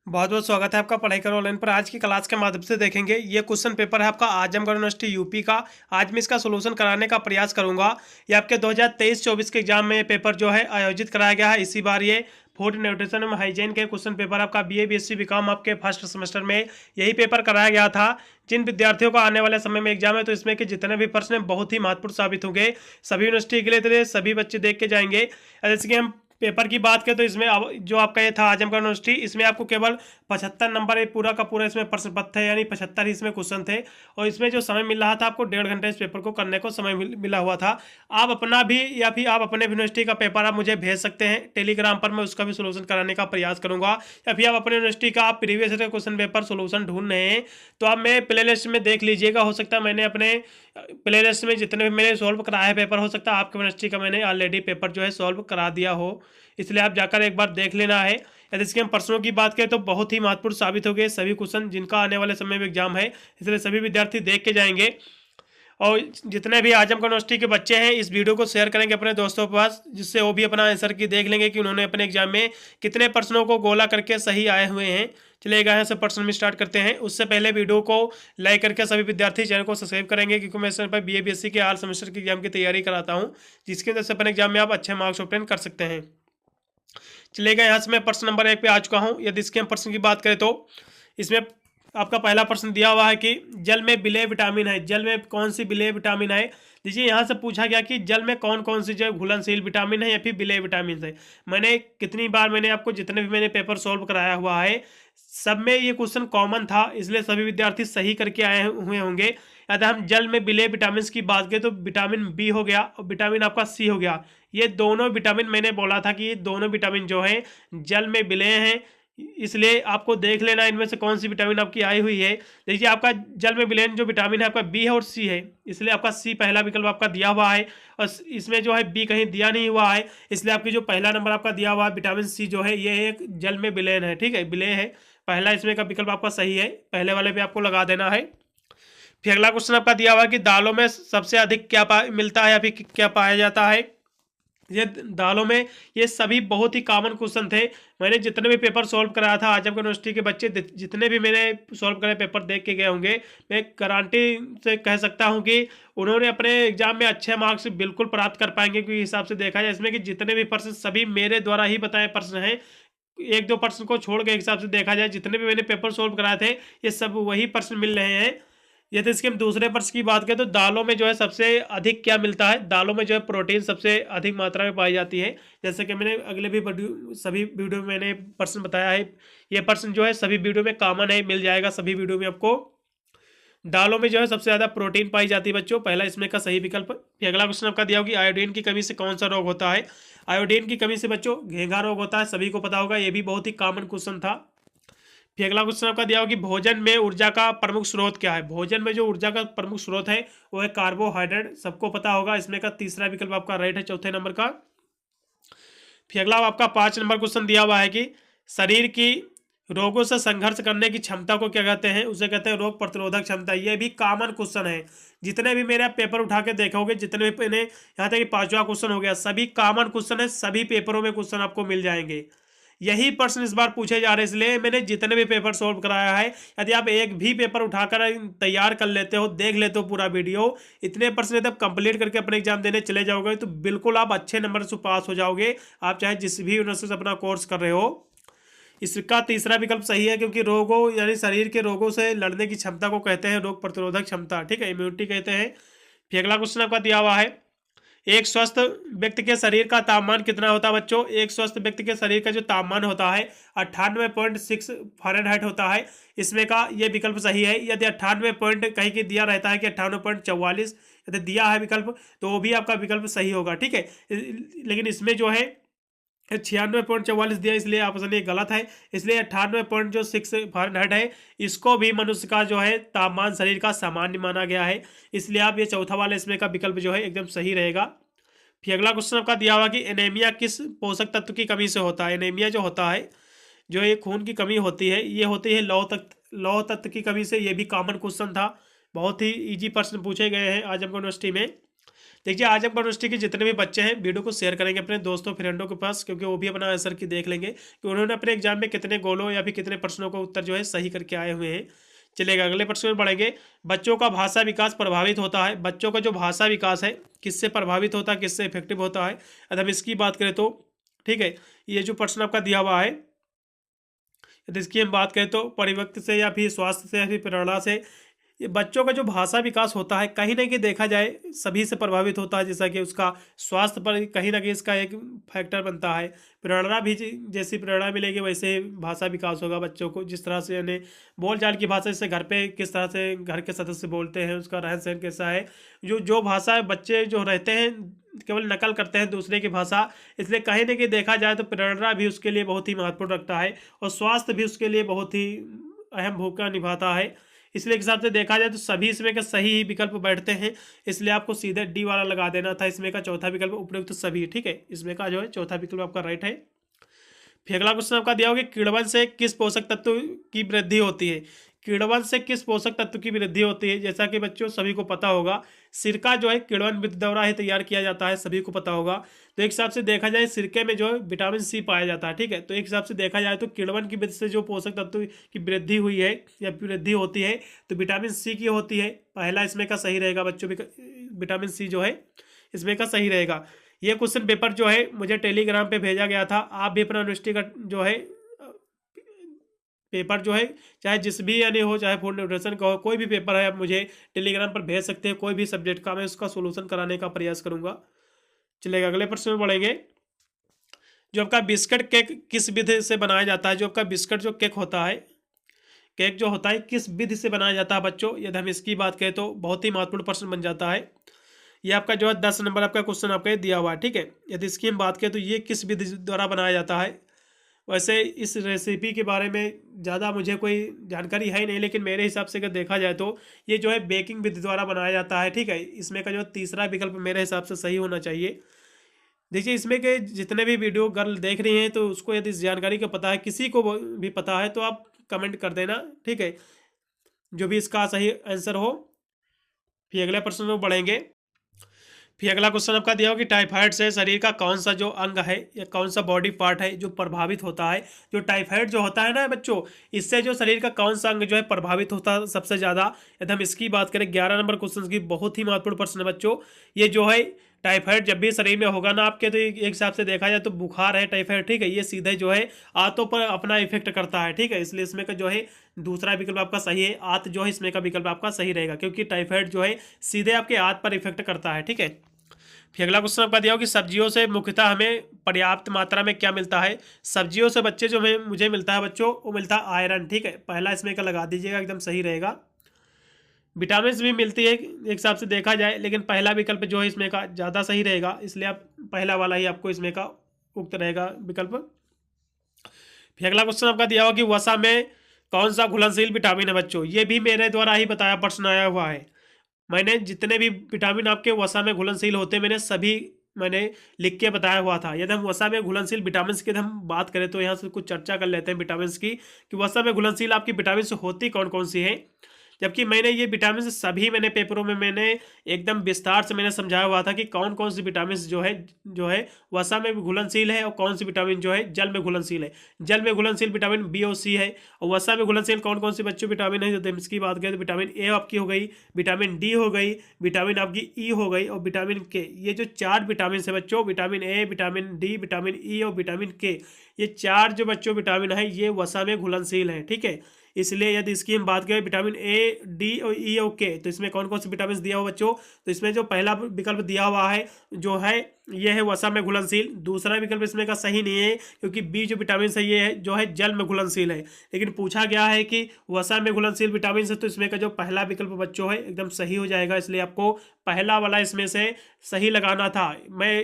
बहुत बहुत स्वागत है आपका पढ़ाई करो ऑनलाइन पर। आज की क्लास के माध्यम से देखेंगे ये क्वेश्चन पेपर है आपका आजमगढ़ यूनिवर्सिटी यूपी का। आज मैं इसका सोल्यूशन कराने का प्रयास करूंगा। ये आपके 2023-24 के एग्जाम में ये पेपर जो है आयोजित कराया गया है। इसी बार ये फूड न्यूट्रिशन एवं हाइजीन के क्वेश्चन पेपर आपका बीए बीएससी बीकॉम आपके फर्स्ट सेमेस्टर में यही पेपर कराया गया था। जिन विद्यार्थियों को आने वाले समय में एग्जाम है तो इसमें के जितने भी प्रश्न हैं बहुत ही महत्वपूर्ण साबित होंगे सभी यूनिवर्सिटी के लिए। तो सभी बच्चे देख के जाएंगे। जैसे कि हम पेपर की बात करें तो इसमें जो आपका ये था आजमगढ़ यूनिवर्सिटी, इसमें आपको केवल 75 नंबर ये पूरा का पूरा इसमें प्रश्न पत्र थे, यानी 75 ही इसमें क्वेश्चन थे। और इसमें जो समय मिल रहा था आपको 1.5 घंटे इस पेपर को करने को समय मिला हुआ था। आप अपना भी या फिर आप अपने यूनिवर्सिटी का पेपर आप मुझे भेज सकते हैं टेलीग्राम पर, मैं उसका भी सोल्यूशन कराने का प्रयास करूंगा। या फिर आप अपने यूनिवर्सिटी का आप previous year question paper solution ढूंढ रहे हैं तो आप मेरे प्ले लिस्ट में देख लीजिएगा। हो सकता है मैंने अपने प्ले लिस्ट में जितने भी मैंने सॉल्व कराया है पेपर, हो सकता है आपके यूनिवर्सिटी का मैंने ऑलरेडी पेपर जो है सॉल्व करा दिया हो, इसलिए आप जाकर एक बार देख लेना है। यदि इसके हम प्रश्नों की बात करें तो बहुत ही महत्वपूर्ण साबित हो गए सभी क्वेश्चन जिनका आने वाले समय में एग्जाम है, इसलिए सभी विद्यार्थी देख के जाएंगे। और जितने भी आजमगढ़ यूनिवर्सिटी के बच्चे हैं इस वीडियो को शेयर करेंगे अपने दोस्तों के पास, जिससे वो भी अपना आंसर की देख लेंगे कि उन्होंने अपने एग्जाम में कितने प्रश्नों को गोला करके सही आए हुए हैं। चलिएगा यहाँ से प्रश्न में स्टार्ट करते हैं। उससे पहले वीडियो को लाइक करके सभी विद्यार्थी चैनल को सब्सक्राइब करेंगे, क्योंकि मैं इस चैनल पर बीए बीएससी के ऑल सेमेस्टर के एग्जाम की तैयारी कराता हूँ, जिसकी वजह से अपने एग्जाम में आप अच्छे मार्क्स ऑब्टेन कर सकते हैं। चलिएगा यहाँ से मैं प्रश्न नंबर 1 पे आ चुका हूँ। यदि इसके हम प्रश्न की बात करें तो इसमें आपका पहला प्रश्न दिया हुआ है कि जल में विलेय विटामिन है। जल में कौन सी विलेय विटामिन है? देखिए यहाँ से पूछा गया कि जल में कौन कौन सी जो घुलनशील विटामिन है या फिर विलेय विटामिन है। मैंने कितनी बार मैंने आपको जितने भी मैंने पेपर सॉल्व कराया हुआ है सब में ये क्वेश्चन कॉमन था, इसलिए सभी विद्यार्थी सही करके आए हुए होंगे। यदि हम जल में विलेय विटामिन की बात करें तो विटामिन बी हो गया और विटामिन आपका सी हो गया। ये दोनों विटामिन मैंने बोला था कि ये दोनों विटामिन जो है जल में विलेय हैं, इसलिए आपको देख लेना इनमें से कौन सी विटामिन आपकी आई हुई है। देखिए आपका जल में विलेन जो विटामिन है आपका बी है और सी है, इसलिए आपका सी पहला विकल्प आपका दिया हुआ है। और इसमें जो है बी कहीं दिया नहीं हुआ है, इसलिए आपकी जो पहला नंबर आपका दिया हुआ है विटामिन सी जो है ये एक जल में विलेन है। ठीक है, विलेय है, पहला इसमें का विकल्प आपका सही है, पहले वाले पे आपको लगा देना है। फिर अगला क्वेश्चन आपका दिया हुआ है कि दालों में सबसे अधिक क्या मिलता है या फिर क्या पाया जाता है। ये दालों में ये सभी बहुत ही कॉमन क्वेश्चन थे। मैंने जितने भी पेपर सॉल्व कराया था आजमगढ़ यूनिवर्सिटी के बच्चे जितने भी मैंने सॉल्व करे पेपर देख के गए होंगे, मैं गारंटी से कह सकता हूं कि उन्होंने अपने एग्जाम में अच्छे मार्क्स बिल्कुल प्राप्त कर पाएंगे। क्योंकि हिसाब से देखा जाए इसमें कि जितने भी प्रश्न सभी मेरे द्वारा ही बताए प्रश्न हैं, एक दो प्रश्न को छोड़ के हिसाब से देखा जाए जितने भी मैंने पेपर सॉल्व कराए थे ये सब वही प्रश्न मिल रहे हैं। यदि इसके हम दूसरे प्रश्न की बात करें तो दालों में जो है सबसे अधिक क्या मिलता है। दालों में जो है प्रोटीन सबसे अधिक मात्रा में पाई जाती है, जैसे कि मैंने अगले भी सभी वीडियो में मैंने प्रश्न बताया है। ये प्रश्न जो है सभी वीडियो में कॉमन है, मिल जाएगा सभी वीडियो में आपको। दालों में जो है सबसे ज़्यादा प्रोटीन पाई जाती है बच्चों, पहला इसमें का सही विकल्प। फिर अगला क्वेश्चन आपका दिया होगा कि आयोडीन की कमी से कौन सा रोग होता है। आयोडीन की कमी से बच्चों घेंघा रोग होता है, सभी को पता होगा, ये भी बहुत ही कॉमन क्वेश्चन था। फिर अगला क्वेश्चन आपका दिया होगा कि भोजन में ऊर्जा का प्रमुख स्रोत क्या है। भोजन में जो ऊर्जा का प्रमुख स्रोत है वो है कार्बोहाइड्रेट, सबको पता होगा, इसमें का तीसरा विकल्प आपका राइट है, चौथे नंबर का। फिर अगला आपका 5 नंबर क्वेश्चन दिया हुआ है कि शरीर की रोगों से संघर्ष करने की क्षमता को क्या कहते हैं। उसे कहते हैं रोग प्रतिरोधक क्षमता। ये भी कॉमन क्वेश्चन है, जितने भी मेरे आप पेपर उठा के देखोगे, जितने भी मैंने यहाँ तक कि 5वां क्वेश्चन हो गया, सभी कॉमन क्वेश्चन है, सभी पेपरों में क्वेश्चन आपको मिल जाएंगे। यही प्रश्न इस बार पूछे जा रहे हैं, इसलिए मैंने जितने भी पेपर सॉल्व कराया है, यदि आप एक भी पेपर उठाकर तैयार कर लेते हो, देख लेते हो पूरा वीडियो, इतने प्रश्न यदि आप कंप्लीट करके अपने एग्जाम देने चले जाओगे तो बिल्कुल आप अच्छे नंबर से पास हो जाओगे, आप चाहे जिस भी यूनिवर्सिटी से अपना कोर्स कर रहे हो। इसका तीसरा विकल्प सही है, क्योंकि रोगों यानी शरीर के रोगों से लड़ने की क्षमता को कहते हैं रोग प्रतिरोधक क्षमता। ठीक है, इम्यूनिटी कहते हैं। फिर अगला क्वेश्चन आपका दिया हुआ है, एक स्वस्थ व्यक्ति के शरीर का तापमान कितना होता है बच्चों। एक स्वस्थ व्यक्ति के शरीर का जो तापमान होता है 98.6 फ़ारेनहाइट होता है, इसमें का ये विकल्प सही है। यदि 98 पॉइंट कहीं की दिया रहता है कि 98.44 यदि दिया है विकल्प तो वो भी आपका विकल्प सही होगा। ठीक है, लेकिन इसमें जो है 96.44 दिया, इसलिए ऑप्शन ये गलत है। इसलिए 98.6 फ़ारेनहाइट है, इसको भी मनुष्य का जो है तापमान शरीर का सामान्य माना गया है, इसलिए आप ये चौथा वाला इसमें का विकल्प जो है एकदम सही रहेगा। फिर अगला क्वेश्चन आपका दिया हुआ कि एनीमिया किस पोषक तत्व की कमी से होता है। एनीमिया जो होता है, जो ये खून की कमी होती है, ये होती है लौह तत्व की कमी से। ये भी कॉमन क्वेश्चन था, बहुत ही ईजी प्रश्न पूछे गए हैं आजमगढ़ यूनिवर्सिटी में। देखिए आजमगढ़ यूनिवर्सिटी के जितने भी बच्चे हैं वीडियो को शेयर करेंगे अपने दोस्तों फ्रेंडों के पास, क्योंकि वो भी अपना आंसर की देख लेंगे कि उन्होंने अपने एग्जाम में कितने गोलों या फिर कितने प्रश्नों का उत्तर जो है सही करके आए हुए हैं। चलिएगा अगले प्रश्न में बढ़ेंगे। बच्चों का भाषा विकास प्रभावित होता है, बच्चों का जो भाषा विकास है किससे प्रभावित होता है, किससे इफेक्टिव होता है। यदि हम इसकी बात करें तो ठीक है, ये जो प्रश्न आपका दिया हुआ है यदि इसकी हम बात करें तो परिवक्ति से या फिर स्वास्थ्य से या फिर प्रेरणा से, ये बच्चों का जो भाषा विकास होता है कहीं ना कहीं देखा जाए सभी से प्रभावित होता है, जैसा कि उसका स्वास्थ्य पर कहीं ना कहीं इसका एक फैक्टर बनता है। प्रेरणा भी जैसी प्रेरणा मिलेगी वैसे भाषा विकास होगा बच्चों को, जिस तरह से यानी बोलचाल की भाषा, जैसे घर पे किस तरह से घर के सदस्य बोलते हैं, उसका रहन सहन कैसा है, जो जो भाषा बच्चे जो रहते हैं केवल नकल करते हैं दूसरे की भाषा, इसलिए कहीं ना कहीं देखा जाए तो प्रेरणा भी उसके लिए बहुत ही महत्वपूर्ण रखता है और स्वास्थ्य भी उसके लिए बहुत ही अहम भूमिका निभाता है। इसलिए एक हिसाब से देखा जाए तो सभी इसमें का सही ही विकल्प बैठते हैं, इसलिए आपको सीधे डी वाला लगा देना था। इसमें का चौथा विकल्प उपयुक्त तो सभी, ठीक है, इसमें का जो है चौथा विकल्प आपका राइट है। फिर अगला क्वेश्चन आपका दिया होगा किण्वन से किस पोषक तत्व की वृद्धि होती है। किण्वन से किस पोषक तत्व की वृद्धि होती है, जैसा कि बच्चों सभी को पता होगा सिरका जो है किण्वन विद्युत द्वारा ही तैयार किया जाता है, सभी को पता होगा। तो एक हिसाब से देखा जाए सिरके में जो है विटामिन सी पाया जाता है, ठीक है। तो एक हिसाब से देखा जाए तो किण्वन की वजह से जो पोषक तत्व की वृद्धि हुई है या वृद्धि होती है तो विटामिन सी की होती है। पहला इसमें का सही रहेगा बच्चों, विटामिन सी जो है इसमें का सही रहेगा। ये क्वेश्चन पेपर जो है मुझे टेलीग्राम पे भेजा गया था, आप भी अपना यूनिवर्सिटी का जो है पेपर जो है चाहे जिस भी यानी हो, चाहे फूड न्यूट्रिशन का हो, कोई भी पेपर है आप मुझे टेलीग्राम पर भेज सकते हैं, कोई भी सब्जेक्ट का, मैं उसका सोल्यूशन कराने का प्रयास करूंगा। चलेगा अगले प्रश्न में बढ़ेंगे। जो आपका बिस्किट केक किस विधि से बनाया जाता है, जो आपका बिस्किट जो केक होता है, केक जो होता है किस विधि से बनाया जाता है बच्चों, यदि हम इसकी बात करें तो बहुत ही महत्वपूर्ण प्रश्न बन जाता है। ये आपका जो है 10 नंबर आपका क्वेश्चन आपका दिया हुआ है, ठीक है। यदि इसकी हम बात करें तो ये किस विधि द्वारा बनाया जाता है। वैसे इस रेसिपी के बारे में ज़्यादा मुझे कोई जानकारी है ही नहीं, लेकिन मेरे हिसाब से अगर देखा जाए तो ये जो है बेकिंग विधि द्वारा बनाया जाता है, ठीक है। इसमें का जो तीसरा विकल्प मेरे हिसाब से सही होना चाहिए। देखिए इसमें के जितने भी वीडियो गर्ल देख रही हैं तो उसको यदि इस जानकारी का पता है, किसी को भी पता है तो आप कमेंट कर देना, ठीक है, जो भी इसका सही आंसर हो। फिर अगले प्रश्न में बढ़ेंगे। फिर अगला क्वेश्चन आपका दिया हो कि टाइफाइड से शरीर का कौन सा जो अंग है या कौन सा बॉडी पार्ट है जो प्रभावित होता है। जो टाइफाइड जो होता है ना बच्चों, इससे जो शरीर का कौन सा अंग जो है प्रभावित होता है सबसे ज़्यादा। यदि हम इसकी बात करें 11 नंबर क्वेश्चन की, बहुत ही महत्वपूर्ण प्रश्न है बच्चों। ये जो है टाइफाइड जब भी शरीर में होगा ना आपके, तो एक हिसाब से देखा जाए तो बुखार है टाइफाइड, ठीक है, ये सीधे जो है आंतों पर अपना इफेक्ट करता है, ठीक है। इसलिए इसमें का जो है दूसरा विकल्प आपका सही है, आंत जो है इसमें का विकल्प आपका सही रहेगा, क्योंकि टाइफाइड जो है सीधे आपके आंत पर इफेक्ट करता है, ठीक है। फिर अगला क्वेश्चन आपका दिया हो कि सब्जियों से मुख्यतः हमें पर्याप्त मात्रा में क्या मिलता है। सब्जियों से बच्चे जो हमें मुझे मिलता है बच्चों, वो मिलता है आयरन, ठीक है, पहला इसमें का लगा दीजिएगा, एकदम सही रहेगा। विटामिन भी मिलती है एक हिसाब से देखा जाए, लेकिन पहला विकल्प जो है इसमें का ज़्यादा सही रहेगा, इसलिए आप पहला वाला ही आपको इसमें का उक्त रहेगा विकल्प। फिर अगला क्वेश्चन आपका दिया हुआ कि वसा में कौन सा घुलनशील विटामिन है बच्चों, ये भी मेरे द्वारा ही बताया प्रश्न आया हुआ है। मैंने जितने भी विटामिन आपके वसा में घुलनशील होते हैं मैंने लिख के बताया हुआ था। यदि हम वसा में घुलनशील विटामिन की हम बात करें तो यहाँ से कुछ चर्चा कर लेते हैं विटामिन की, कि वसा में घुलनशील आपकी विटामिन होती कौन कौन सी है। जबकि मैंने ये विटामिन सभी मैंने पेपरों में मैंने एकदम विस्तार से मैंने समझाया हुआ था कि कौन कौन सी विटामिन जो है वसा में घुलनशील है और कौन सी विटामिन जो है जल में घुलनशील है। जल में घुलनशील विटामिन बी और सी है, और वसा में घुलनशील कौन कौन सी बच्चों विटामिन है। जो इसकी बात करें तो विटामिन ए आपकी हो गई, विटामिन डी हो गई, विटामिन आपकी ई हो गई और विटामिन के। ये जो 4 विटामिन है बच्चों, vitamin A, vitamin D, vitamin E और विटामिन के, ये 4 जो बच्चों विटामिन है ये वसा में घुलनशील है, ठीक है। इसलिए यदि इसकी हम बात करें विटामिन ए, डी और ई और के, तो इसमें कौन कौन से विटामिन दिया हुआ बच्चों, तो इसमें जो पहला विकल्प दिया हुआ है जो है ये है वसा में घुलनशील। दूसरा विकल्प इसमें का सही नहीं है, क्योंकि बी जो विटामिन है ये है जो है जल में घुलनशील है। लेकिन पूछा गया है कि वसा में घुलनशील विटामिन से, तो इसमें का जो पहला विकल्प बच्चों है एकदम सही हो जाएगा, इसलिए आपको पहला वाला इसमें से सही लगाना था। मैं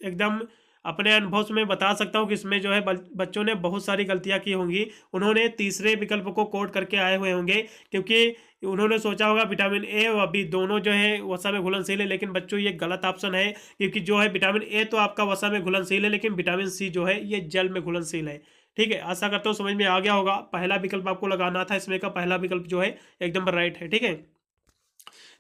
एकदम अपने अनुभव से मैं बता सकता हूँ कि इसमें जो है बच्चों ने बहुत सारी गलतियाँ की होंगी। उन्होंने तीसरे विकल्प को कोट करके आए हुए होंगे, क्योंकि उन्होंने सोचा होगा विटामिन ए और बी दोनों जो है वसा में घुलनशील है, लेकिन बच्चों ये गलत ऑप्शन है, क्योंकि जो है विटामिन ए तो आपका वसा में घुलनशील है, लेकिन विटामिन सी जो है ये जल में घुलनशील है, ठीक है। आशा करता हूँ समझ में आ गया होगा। पहला विकल्प आपको लगाना था, इसमें का पहला विकल्प जो है एकदम राइट है, ठीक है।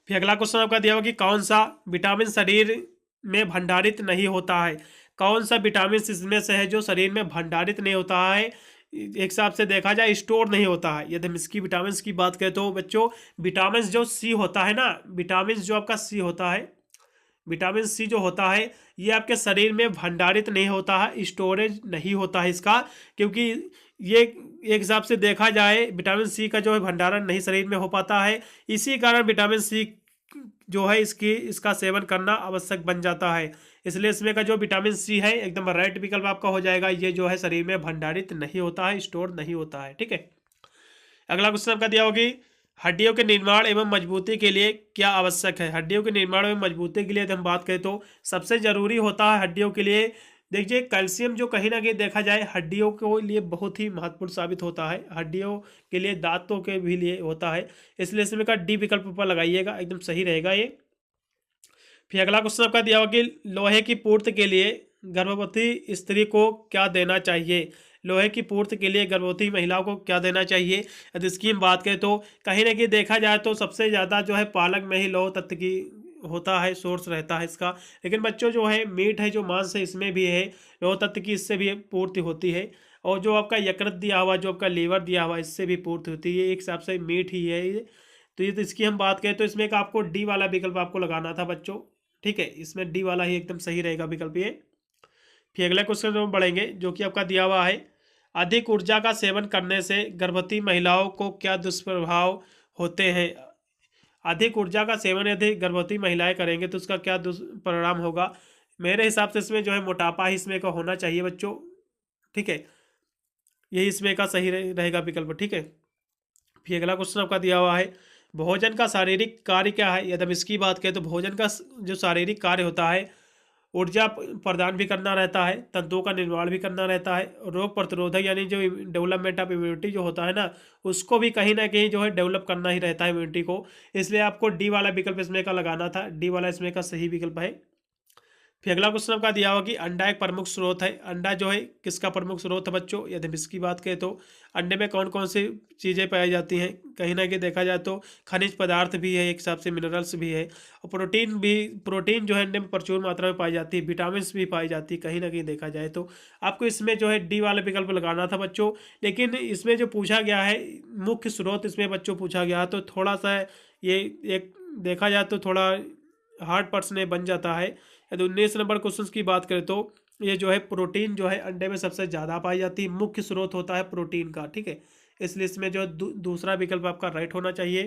फिर अगला क्वेश्चन आपका दिया हुआ कि कौन सा विटामिन शरीर में भंडारित नहीं होता है। कौन सा विटामिन इसमें से है जो शरीर में भंडारित नहीं होता है, एक हिसाब से देखा जाए स्टोर नहीं होता है। यदि हम इसकी विटामिन की बात करें तो बच्चों विटामिन जो सी होता है ना, विटामिन जो आपका सी होता है, विटामिन सी जो होता है ये आपके शरीर में भंडारित नहीं होता है, स्टोरेज नहीं होता है इसका, क्योंकि ये एक हिसाब से देखा जाए विटामिन सी का जो है भंडारण नहीं शरीर में हो पाता है। इसी कारण विटामिन सी जो है इसका सेवन करना आवश्यक बन जाता है। इसलिए इसमें का जो विटामिन सी है एकदम राइट विकल्प आपका हो जाएगा। ये जो है शरीर में भंडारित नहीं होता है, स्टोर नहीं होता है। ठीक है, अगला क्वेश्चन आपका दिया होगी हड्डियों के निर्माण एवं मजबूती के लिए क्या आवश्यक है। हड्डियों के निर्माण एवं मजबूती के लिए यदि हम बात करें तो सबसे जरूरी होता है हड्डियों के लिए, देखिए कैल्शियम जो कहीं ना कहीं देखा जाए हड्डियों के लिए बहुत ही महत्वपूर्ण साबित होता है, हड्डियों के लिए दांतों के भी लिए होता है। इसलिए इसमें का डी विकल्प पर लगाइएगा, एकदम सही रहेगा ये। फिर अगला क्वेश्चन आपका दिया हुआ कि लोहे की पूर्ति के लिए गर्भवती स्त्री को क्या देना चाहिए। लोहे की पूर्ति के लिए गर्भवती महिलाओं को क्या देना चाहिए। यदि इसकी हम बात करें तो कहीं ना कहीं देखा जाए तो सबसे ज़्यादा जो है पालक में ही लौह तत्व की होता है, सोर्स रहता है इसका। लेकिन बच्चों जो है मीट है, जो मांस है, इसमें भी है लौह तत्व की, इससे भी पूर्ति होती है। और जो आपका यकृत दिया हुआ, जो आपका लीवर दिया हुआ, इससे भी पूर्ति होती है। एक हिसाब से मीट ही है ये। तो ये तो इसकी हम बात करें तो इसमें एक आपको डी वाला विकल्प आपको लगाना था बच्चों। ठीक है, इसमें डी वाला ही एकदम सही रहेगा विकल्प ये। फिर अगले क्वेश्चन में बढ़ेंगे जो कि आपका दिया हुआ है अधिक ऊर्जा का सेवन करने से गर्भवती महिलाओं को क्या दुष्प्रभाव होते हैं। अधिक ऊर्जा का सेवन यदि गर्भवती महिलाएं करेंगे तो उसका क्या दुष्परिणाम होगा। मेरे हिसाब से इसमें जो है मोटापा ही इसमें का होना चाहिए बच्चों। ठीक है, यही इसमें का सही रहेगा विकल्प। ठीक है, फिर अगला क्वेश्चन आपका दिया हुआ है भोजन का शारीरिक कार्य क्या है। यदि हम इसकी बात करें तो भोजन का जो शारीरिक कार्य होता है ऊर्जा प्रदान भी करना रहता है, तंतुओं का निर्माण भी करना रहता है, रोग प्रतिरोधक यानी जो डेवलपमेंट ऑफ इम्यूनिटी जो होता है ना, उसको भी कहीं ना कहीं जो है डेवलप करना ही रहता है इम्यूनिटी को। इसलिए आपको डी वाला विकल्प इसमें का लगाना था, डी वाला इसमें का सही विकल्प है। फिर अगला क्वेश्चन आपका दिया हुआ कि अंडा एक प्रमुख स्रोत है। अंडा जो है किसका प्रमुख स्रोत है बच्चों। यदि हम इसकी बात करें तो अंडे में कौन कौन सी चीज़ें पाई जाती हैं, कहीं ना कहीं देखा जाए तो खनिज पदार्थ भी है, एक हिसाब से मिनरल्स भी है, और प्रोटीन भी। प्रोटीन जो है अंडे में प्रचुर मात्रा में पाई जाती है, विटामिन भी पाई जाती है, कहीं ना कहीं देखा जाए तो आपको इसमें जो है डी वाला विकल्प लगाना था बच्चों। लेकिन इसमें जो पूछा गया है मुख्य स्रोत इसमें बच्चों पूछा गया तो थोड़ा सा ये एक देखा जाए तो थोड़ा हार्ड पर्सन बन जाता है। यदि 19 नंबर क्वेश्चन की बात करें तो ये जो है प्रोटीन जो है अंडे में सबसे ज़्यादा पाई जाती है, मुख्य स्रोत होता है प्रोटीन का। ठीक है, इसलिए इसमें जो दूसरा विकल्प आपका राइट होना चाहिए।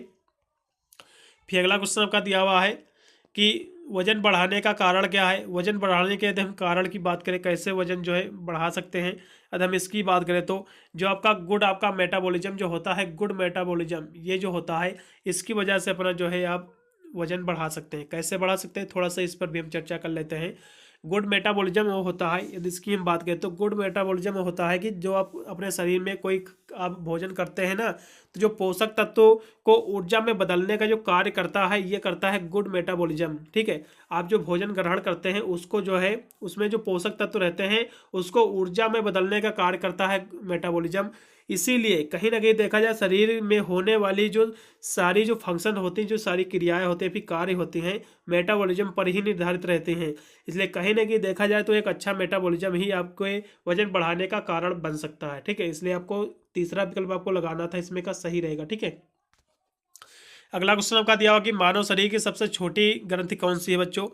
फिर अगला क्वेश्चन आपका दिया हुआ है कि वजन बढ़ाने का कारण क्या है। वजन बढ़ाने के यदि हम कारण की बात करें, कैसे वजन जो है बढ़ा सकते हैं, यदि हम इसकी बात करें तो जो आपका गुड आपका मेटाबॉलिज्म जो होता है, गुड मेटाबॉलिज्म ये जो होता है, इसकी वजह से अपना जो है आप वजन बढ़ा सकते हैं। कैसे बढ़ा सकते हैं, थोड़ा सा इस पर भी हम चर्चा कर लेते हैं। गुड मेटाबॉलिज्म वो होता है, यदि इसकी हम बात करें तो गुड मेटाबॉलिज्म होता है कि जो आप अपने शरीर में कोई आप भोजन करते हैं ना, तो जो पोषक तत्वों को ऊर्जा में बदलने का जो कार्य करता है, ये करता है गुड मेटाबॉलिज्म। ठीक है, आप जो भोजन ग्रहण करते हैं उसको जो है उसमें जो पोषक तत्व रहते हैं उसको ऊर्जा में बदलने का कार्य करता है मेटाबॉलिज्म। इसीलिए कहीं ना कहीं देखा जाए शरीर में होने वाली जो सारी जो फंक्शन होती हैं, जो सारी क्रियाएं होती हैं, फिर कार्य होती हैं, मेटाबॉलिज्म पर ही निर्धारित रहते हैं। इसलिए कहीं ना कहीं देखा जाए तो एक अच्छा मेटाबॉलिज्म ही आपको वजन बढ़ाने का कारण बन सकता है। ठीक है, इसलिए आपको तीसरा विकल्प आपको लगाना था, इसमें का सही रहेगा। ठीक है, अगला क्वेश्चन आपका दिया हुआ कि मानव शरीर की सबसे छोटी ग्रंथि कौन सी है बच्चों।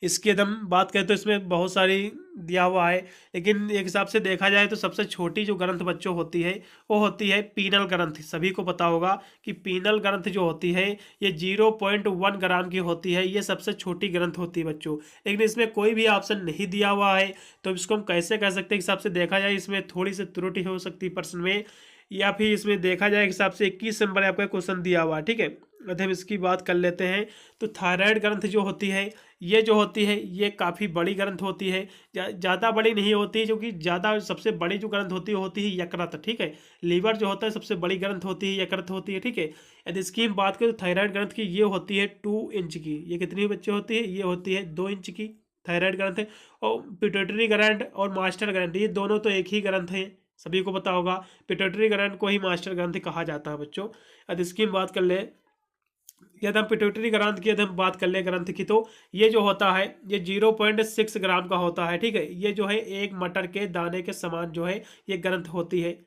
इसकी यदि हम बात करें तो इसमें बहुत सारी दिया हुआ है, लेकिन एक हिसाब से देखा जाए तो सबसे छोटी जो ग्रंथ बच्चों होती है वो होती है पीनल ग्रंथ। सभी को पता होगा कि पीनल ग्रंथ जो होती है ये 0.1 ग्राम की होती है, ये सबसे छोटी ग्रंथ होती है बच्चों। लेकिन इसमें कोई भी ऑप्शन नहीं दिया हुआ है, तो इसको हम कैसे कह सकते हैं। हिसाब से देखा जाए इसमें थोड़ी सी त्रुटि हो सकती है प्रश्न में, या फिर इसमें देखा जाए हिसाब से 21 नंबर आपका क्वेश्चन दिया हुआ है। ठीक है, अगर हम इसकी बात कर लेते हैं तो थायराइड ग्रंथ जो होती है ये जो होती है ये काफ़ी बड़ी ग्रंथ होती है, ज़्यादा बड़ी नहीं होती है, क्योंकि ज़्यादा सबसे बड़ी जो ग्रंथ होती है यकृत। ठीक है, लीवर जो होता है सबसे बड़ी ग्रंथ होती है, यकृत होती है। ठीक है, यदि इसकी हम बात करें तो थायराइड ग्रंथ की ये होती है 2 इंच की। ये कितनी बच्चे होती है, ये होती है 2 इंच की थायराइड ग्रंथ है। और पिट्यूटरी ग्लैंड और मास्टर ग्लैंड ये दोनों तो एक ही ग्रंथ है, सभी को पता होगा। पिट्यूटरी ग्लैंड को ही मास्टर ग्रंथ कहा जाता है बच्चों। यदि इसकी हम बात कर ले यदि हम पिट्यूटरी ग्रंथ की यदि हम बात कर ले ग्रंथ की, तो ये जो होता है ये 0.6 ग्राम का होता है, ठीक है। ये जो है एक मटर के दाने के समान जो है ये ग्रंथ होती है।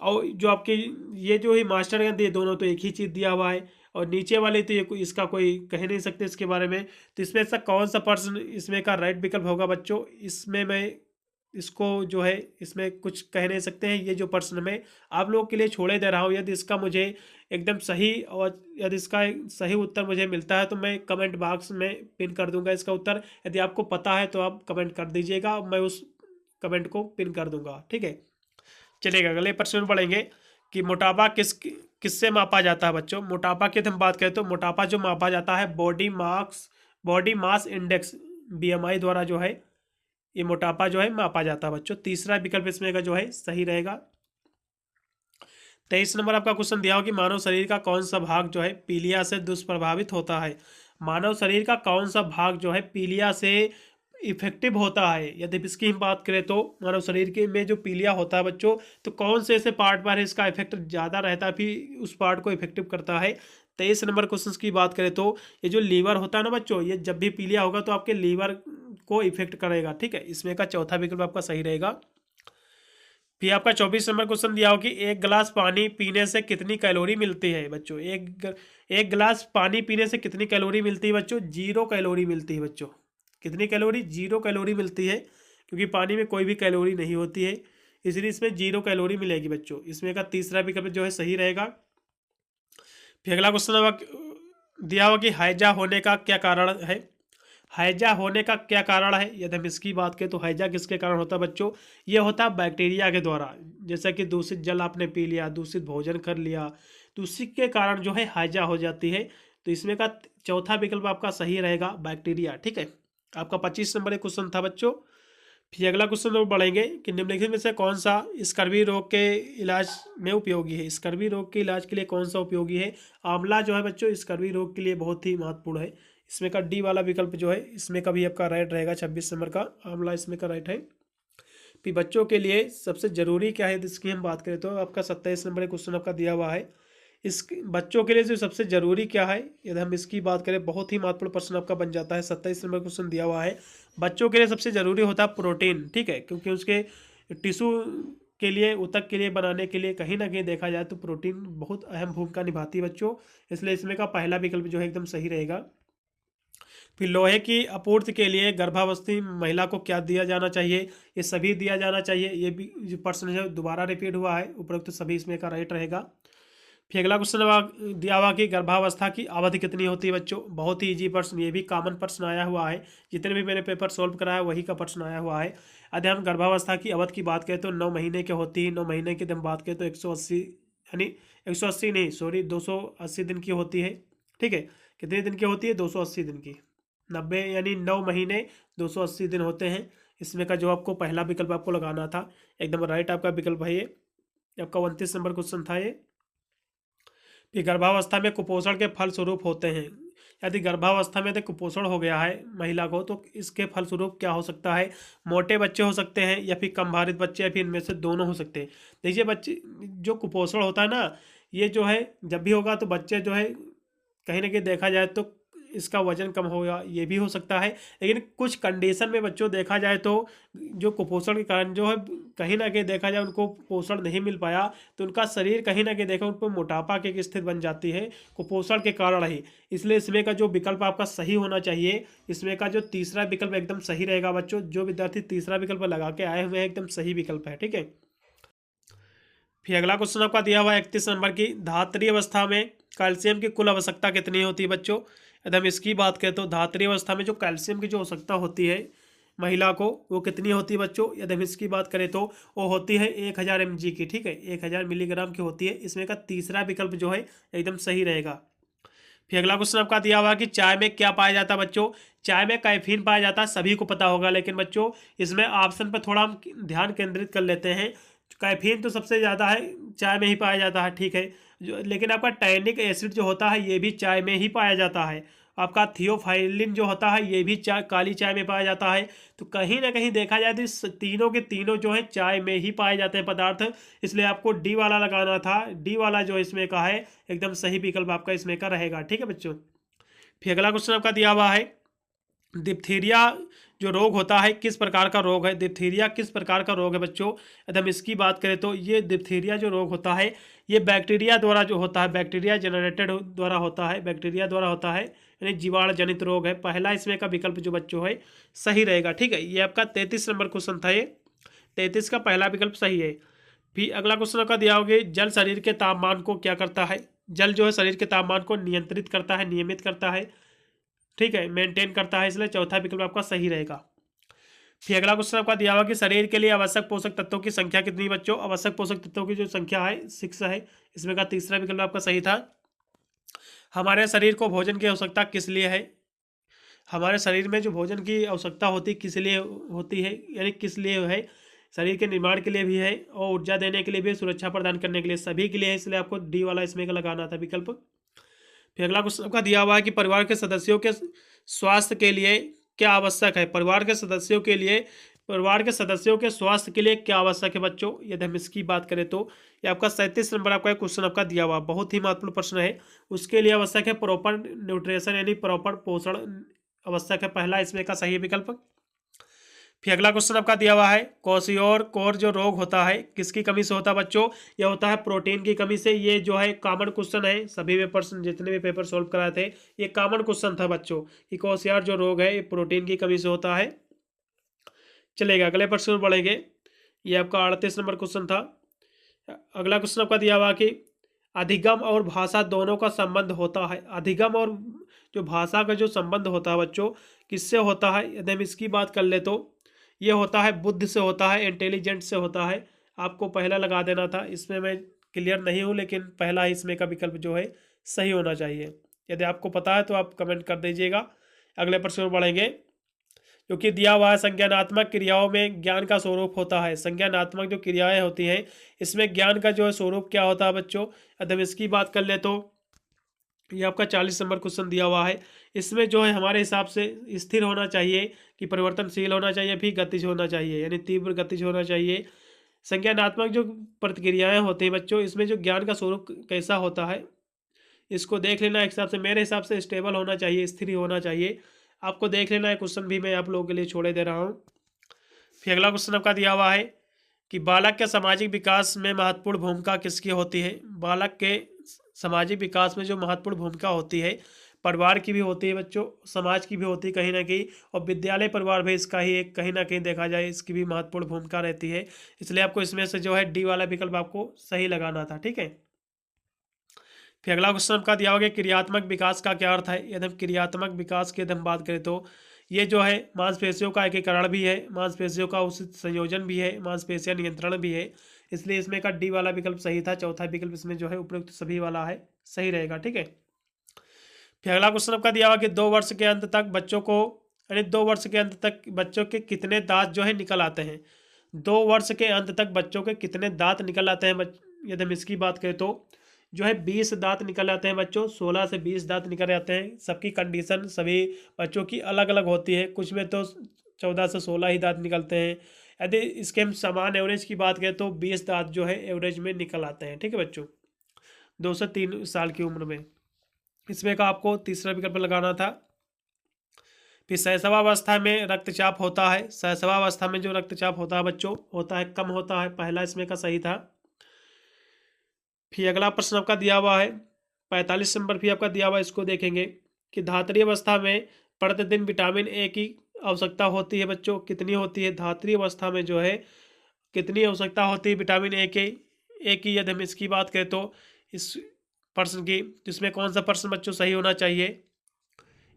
और जो आपके ये जो है मास्टर ग्रंथ, ये दोनों तो एक ही चीज़ दिया हुआ है। और नीचे वाले तो ये इसका कोई कह नहीं सकते इसके बारे में। तो इसमें ऐसा कौन सा प्रश्न इसमें का राइट विकल्प होगा बच्चों? इसमें मैं इसको जो है इसमें कुछ कह नहीं सकते हैं। ये जो प्रश्न मैं आप लोगों के लिए छोड़े दे रहा हूँ, यदि इसका मुझे एकदम सही और यदि इसका सही उत्तर मुझे मिलता है तो मैं कमेंट बॉक्स में पिन कर दूंगा इसका उत्तर। यदि आपको पता है तो आप कमेंट कर दीजिएगा, मैं उस कमेंट को पिन कर दूंगा, ठीक है। चलिएगा अगले प्रश्न में पढ़ेंगे कि मोटापा किससे मापा जाता है बच्चों। मोटापा की हम बात करें तो मोटापा जो मापा जाता है बॉडी मास इंडेक्स BMI द्वारा जो है ये मोटापा जो है मापा जाता है बच्चों। तीसरा विकल्प इसमें का जो है सही रहेगा। 23 नंबर आपका क्वेश्चन दिया हो कि मानव शरीर का कौन सा भाग जो है पीलिया से दुष्प्रभावित होता है। मानव शरीर का कौन सा भाग जो है पीलिया से इफेक्टिव होता है। यदि इसकी हम बात करें तो मानव शरीर के में जो पीलिया होता है बच्चों, तो कौन से ऐसे पार्ट पर इसका इफेक्ट ज़्यादा रहता है, फिर उस पार्ट को इफेक्टिव करता है। 23 नंबर क्वेश्चन की बात करें तो ये जो लीवर होता है ना बच्चों, ये जब भी पीलिया होगा तो आपके लीवर को इफेक्ट करेगा, ठीक है। इसमें का चौथा विकल्प आपका सही रहेगा। फिर आपका 24 नंबर क्वेश्चन दिया हो कि एक गिलास पानी पीने से कितनी कैलोरी मिलती है बच्चों। एक गिलास पानी पीने से कितनी कैलोरी मिलती है बच्चों? 0 कैलोरी मिलती है बच्चों। कितनी कैलोरी? 0 कैलोरी मिलती है, क्योंकि पानी में कोई भी कैलोरी नहीं होती है, इसलिए इसमें 0 कैलोरी मिलेगी बच्चों। इसमें का तीसरा विकल्प जो है सही रहेगा। फिर अगला क्वेश्चन दिया हुआ कि हैजा होने का क्या कारण है। हैजा होने का क्या कारण है? यदि हम इसकी बात करें तो हैजा किसके कारण होता है बच्चों? ये होता है बैक्टीरिया के द्वारा। जैसा कि दूषित जल आपने पी लिया, दूषित भोजन कर लिया, तो उसी के कारण जो है हैजा हो जाती है। तो इसमें का चौथा विकल्प आपका सही रहेगा, बैक्टीरिया, ठीक है। आपका 25 नंबर एक क्वेश्चन था बच्चों। फिर अगला क्वेश्चन हम बढ़ेंगे कि निम्नलिखित में से कौन सा स्कर्वी रोग के इलाज में उपयोगी है। स्कर्वी रोग के इलाज के लिए कौन सा उपयोगी है? आंवला जो है बच्चों स्कर्वी रोग के लिए बहुत ही महत्वपूर्ण है। इसमें का डी वाला विकल्प जो है इसमें का भी आपका राइट रहेगा। 26 नंबर का आंवला इसमें का राइट है। फिर बच्चों के लिए सबसे जरूरी क्या है इसकी हम बात करें तो आपका 27 नंबर क्वेश्चन आपका दिया हुआ है। इस बच्चों के लिए जो सबसे जरूरी क्या है, यदि हम इसकी बात करें बहुत ही महत्वपूर्ण प्रश्न आपका बन जाता है। 27 नंबर क्वेश्चन दिया हुआ है, बच्चों के लिए सबसे जरूरी होता है प्रोटीन, ठीक है। क्योंकि उसके टिश्यू के लिए, ऊतक के लिए बनाने के लिए कहीं ना कहीं देखा जाए तो प्रोटीन बहुत अहम भूमिका निभाती है बच्चों। इसलिए इसमें का पहला विकल्प जो है एकदम सही रहेगा। फिर लोहे की आपूर्ति के लिए गर्भावस्थी महिला को क्या दिया जाना चाहिए? ये सभी दिया जाना चाहिए। ये भी जो प्रश्न है दोबारा रिपीट हुआ है, उपरोक्त तो सभी इसमें का राइट रहेगा। फिर अगला क्वेश्चन दिया हुआ कि गर्भावस्था की अवधि कितनी होती है बच्चों। बहुत ही इजी प्रश्न, ये भी कॉमन प्रश्न आया हुआ है, जितने भी मैंने पेपर सॉल्व कराया वही का प्रश्न आया हुआ है। यदि हम गर्भावस्था की अवधि की बात करें तो 9 महीने की होती है। 9 महीने की हम बात करें तो 180 यानी 180 नहीं सॉरी 280 दिन की होती है, ठीक है। कितने दिन की होती है? 280 दिन की। 90 यानी 9 महीने 280 दिन होते हैं। इसमें का जो आपको पहला विकल्प आपको लगाना था, एकदम राइट आपका विकल्प है ये। आपका 29 नंबर क्वेश्चन था ये। फिर गर्भावस्था में कुपोषण के फलस्वरूप होते हैं। यदि गर्भावस्था में यदि कुपोषण हो गया है महिला को तो इसके फलस्वरूप क्या हो सकता है? मोटे बच्चे हो सकते हैं, या फिर कम भारित बच्चे, या फिर इनमें से दोनों हो सकते हैं। देखिए बच्चे जो कुपोषण होता है ना, ये जो है जब भी होगा तो बच्चे जो है कहीं ना कहीं देखा जाए तो इसका वजन कम होगा, ये भी हो सकता है। लेकिन कुछ कंडीशन में बच्चों देखा जाए तो जो कुपोषण के कारण जो है कहीं ना कहीं देखा जाए उनको पोषण नहीं मिल पाया, तो उनका शरीर कहीं ना कहीं देखा उन पर मोटापा की एक स्थिति बन जाती है कुपोषण के कारण ही। इसलिए इसमें का जो विकल्प आपका सही होना चाहिए, इसमें का जो तीसरा विकल्प एकदम सही रहेगा बच्चों। जो विद्यार्थी तीसरा विकल्प लगा के आए हुए हैं एकदम सही विकल्प है, ठीक है। फिर अगला क्वेश्चन आपका दिया हुआ है 31 नंबर की, धात्री अवस्था में कैल्शियम की कुल आवश्यकता कितनी होती है बच्चों। यदि हम इसकी बात करें तो धात्री अवस्था में जो कैल्शियम की जो आवश्यकता होती है महिला को वो कितनी होती है बच्चों। यदि हम इसकी बात करें तो वो होती है 1000 mg की, ठीक है, 1000 मिलीग्राम की होती है। इसमें का तीसरा विकल्प जो है एकदम सही रहेगा। फिर अगला क्वेश्चन आपका दिया हुआ है कि चाय में क्या पाया जाता है बच्चों। चाय में कैफीन पाया जाता है, सभी को पता होगा, लेकिन बच्चों इसमें ऑप्शन पर थोड़ा हम ध्यान केंद्रित कर लेते हैं। कैफीन तो सबसे ज़्यादा है चाय में ही पाया जाता है, ठीक है। जो लेकिन आपका टैनिक एसिड जो होता है ये भी चाय में ही पाया जाता है। आपका थियोफाइलिन जो होता है ये भी चाय, काली चाय में पाया जाता है। तो कहीं ना कहीं देखा जाए तो इस तीनों के तीनों जो है चाय में ही पाए जाते हैं पदार्थ, इसलिए आपको डी वाला लगाना था। डी वाला जो इसमें का है एकदम सही विकल्प आपका इसमें का रहेगा। ठीक है बच्चों, फिर अगला क्वेश्चन आपका दिया हुआ है, डिप्थीरिया जो रोग होता है किस प्रकार का रोग है? डिप्थीरिया किस प्रकार का रोग है बच्चों? यदि हम इसकी बात करें तो ये डिप्थीरिया जो रोग होता है ये बैक्टीरिया द्वारा जो होता है, बैक्टीरिया जनरेटेड द्वारा होता है, बैक्टीरिया द्वारा होता है, यानी जीवाणु जनित रोग है। पहला इसमें का विकल्प जो बच्चों है सही रहेगा। ठीक है, ये आपका 33 नंबर क्वेश्चन था, ये 33 का पहला विकल्प सही है। फिर अगला क्वेश्चन आपका दिया होगा, जल शरीर के तापमान को क्या करता है? जल जो है शरीर के तापमान को नियंत्रित करता है, नियमित करता है, ठीक है, मेंटेन करता है, इसलिए चौथा विकल्प आपका सही रहेगा। फिर अगला क्वेश्चन आपका दिया हुआ कि शरीर के लिए आवश्यक पोषक तत्वों की संख्या कितनी बच्चों? आवश्यक पोषक तत्वों की जो संख्या है 6 है, इसमें का तीसरा विकल्प आपका सही था। हमारे शरीर को भोजन की आवश्यकता किस लिए है? हमारे शरीर में जो भोजन की आवश्यकता होती किस लिए होती है, यानी किस लिए है? शरीर के निर्माण के लिए भी है और ऊर्जा देने के लिए भी, सुरक्षा प्रदान करने के लिए, सभी के लिए है, इसलिए आपको डी वाला इसमें का लगाना था विकल्प। फिर अगला क्वेश्चन आपका दिया हुआ है कि परिवार के सदस्यों के स्वास्थ्य के लिए क्या आवश्यक है? परिवार के सदस्यों के लिए, परिवार के सदस्यों के स्वास्थ्य के लिए क्या आवश्यक है बच्चों? यदि हम इसकी बात करें तो ये आपका 37 नंबर आपका क्वेश्चन आपका दिया हुआ, बहुत ही महत्वपूर्ण प्रश्न है। उसके लिए आवश्यक है प्रॉपर न्यूट्रिशन, यानी प्रॉपर पोषण आवश्यक है, पहला इसमें का सही विकल्प। फिर अगला क्वेश्चन आपका दिया हुआ है, क्वाशियोर कोर जो रोग होता है किसकी कमी से होता है बच्चों? यह होता है प्रोटीन की कमी से। ये जो है कॉमन क्वेश्चन है, सभी पेपर्स जितने भी पेपर सोल्व कराए थे ये कॉमन क्वेश्चन था बच्चों कि क्वाशियोर जो रोग है ये प्रोटीन की कमी से होता है। चलेगा, अगले प्रश्न में बढ़ेंगे। ये आपका 38 नंबर क्वेश्चन था। अगला क्वेश्चन आपका दिया हुआ कि अधिगम और भाषा दोनों का संबंध होता है। अधिगम और जो भाषा का जो संबंध होता है बच्चों किससे होता है? यदि हम इसकी बात कर ले तो ये होता है बुद्धि से होता है, इंटेलिजेंट से होता है। आपको पहला लगा देना था, इसमें मैं क्लियर नहीं हूँ, लेकिन पहला इसमें का विकल्प जो है सही होना चाहिए। यदि आपको पता है तो आप कमेंट कर दीजिएगा। अगले प्रश्न में बढ़ेंगे, क्योंकि दिया हुआ है संज्ञानात्मक क्रियाओं में ज्ञान का स्वरूप होता है। संज्ञानात्मक जो क्रियाएं होती हैं इसमें ज्ञान का जो है स्वरूप क्या होता है बच्चों? यदि हम इसकी बात कर ले तो ये आपका 40 नंबर क्वेश्चन दिया हुआ है। इसमें जो है हमारे हिसाब से स्थिर होना चाहिए कि परिवर्तनशील होना चाहिए, फिर गतिज होना चाहिए, यानी तीव्र गतिज होना चाहिए। संज्ञानात्मक जो प्रतिक्रियाएं होती हैं बच्चों इसमें जो ज्ञान का स्वरूप कैसा होता है इसको देख लेना। एक हिसाब से मेरे हिसाब से स्टेबल होना चाहिए, स्थिर होना चाहिए। आपको देख लेना है, क्वेश्चन भी मैं आप लोगों के लिए छोड़े दे रहा हूँ। फिर अगला क्वेश्चन आपका दिया हुआ है कि बालक के सामाजिक विकास में महत्वपूर्ण भूमिका किसकी होती है? बालक के सामाजिक विकास में जो महत्वपूर्ण भूमिका होती है परिवार की भी होती है बच्चों, समाज की भी होती है कहीं ना कहीं, और विद्यालय परिवार भी इसका ही एक कहीं ना कहीं देखा जाए इसकी भी महत्वपूर्ण भूमिका रहती है। इसलिए आपको इसमें से जो है डी वाला विकल्प आपको सही लगाना था। ठीक है, फिर अगला क्वेश्चन आपका दिया होगा क्रियात्मक विकास का क्या अर्थ है? यदि हम क्रियात्मक विकास की यदि हम बात करें तो ये जो है मांसपेशियों का एकीकरण भी है, मांसपेशियों का उचित संयोजन भी है, मांसपेशियां नियंत्रण भी है, इसलिए इसमें का डी वाला विकल्प सही था। चौथा विकल्प इसमें जो है उपयुक्त सभी वाला है, सही रहेगा। ठीक है, फिर अगला क्वेश्चन आपका दिया हुआ कि 2 वर्ष के अंत तक बच्चों को, यानी 2 वर्ष के अंत तक बच्चों के कितने दांत जो है निकल आते हैं? 2 वर्ष के अंत तक बच्चों के कितने दांत निकल आते हैं? यदि हम इसकी बात करें तो जो है 20 दांत निकल आते हैं बच्चों, 16 से 20 दांत निकल आते हैं। सबकी कंडीशन सभी बच्चों की अलग अलग होती है, कुछ में तो 14 से 16 ही दांत निकलते हैं। यदि इसके हम समान एवरेज की बात करें तो 20 दांत जो है एवरेज में निकल आते हैं। ठीक है बच्चों, 2 से 3 साल की उम्र में। इसमें का आपको तीसरा विकल्प लगाना था। फिर शैशवावस्था में रक्तचाप होता है। शैशवावस्था में जो रक्तचाप होता है बच्चों होता है कम होता है, पहला इसमें का सही था। फिर अगला प्रश्न आपका दिया हुआ है 45 नंबर भी आपका दिया हुआ है, इसको देखेंगे कि धात्री अवस्था में प्रतिदिन विटामिन ए की आवश्यकता होती है बच्चों, कितनी होती है? धात्री अवस्था में जो है कितनी आवश्यकता होती है विटामिन ए की यदि हम इसकी बात करें तो इस प्रश्न की, तो इसमें कौन सा प्रश्न बच्चों सही होना चाहिए?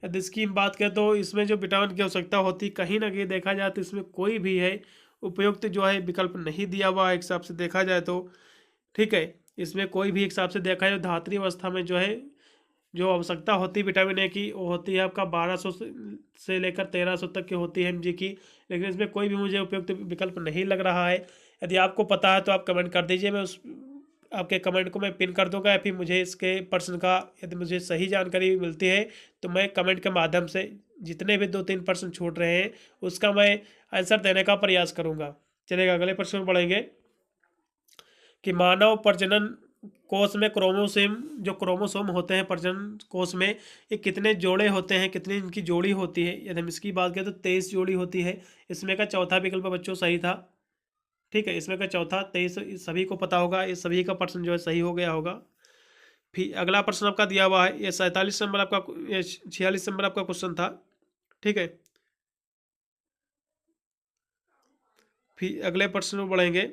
यदि इसकी हम बात करें तो इसमें जो विटामिन की आवश्यकता होती है कहीं ना कहीं देखा जाए तो इसमें कोई भी है उपयुक्त जो है विकल्प नहीं दिया हुआ एक हिसाब से देखा जाए तो। ठीक है, इसमें कोई भी एक हिसाब से देखा जाए धात्री अवस्था में जो है जो आवश्यकता होती है विटामिन ए की वो होती है आपका 1200 से लेकर 1300 तक की होती है एमजी की, लेकिन इसमें कोई भी मुझे उपयुक्त विकल्प नहीं लग रहा है। यदि आपको पता है तो आप कमेंट कर दीजिए, मैं उस आपके कमेंट को मैं पिन कर दूंगा, या फिर मुझे इसके प्रश्न का यदि मुझे सही जानकारी मिलती है तो मैं कमेंट के माध्यम से जितने भी 2-3 प्रश्न छूट रहे हैं उसका मैं आंसर देने का प्रयास करूंगा। चलिएगा अगले प्रश्न में पढ़ेंगे कि मानव प्रजनन कोष में जो क्रोमोसोम होते हैं प्रजनन कोष में, ये कितने जोड़े होते हैं, कितनी इनकी जोड़ी होती है। यदि हम इसकी बात करें तो 23 जोड़ी होती है। इसमें का चौथा विकल्प बच्चों सही था। ठीक है, इसमें का चौथा 23 सभी को पता होगा, ये सभी का प्रश्न जो है सही हो गया होगा। फिर अगला प्रश्न आपका दिया हुआ है, ये 47 नंबर आपका, ये 46 नंबर आपका क्वेश्चन था। ठीक है, फिर अगले प्रश्न में बढ़ेंगे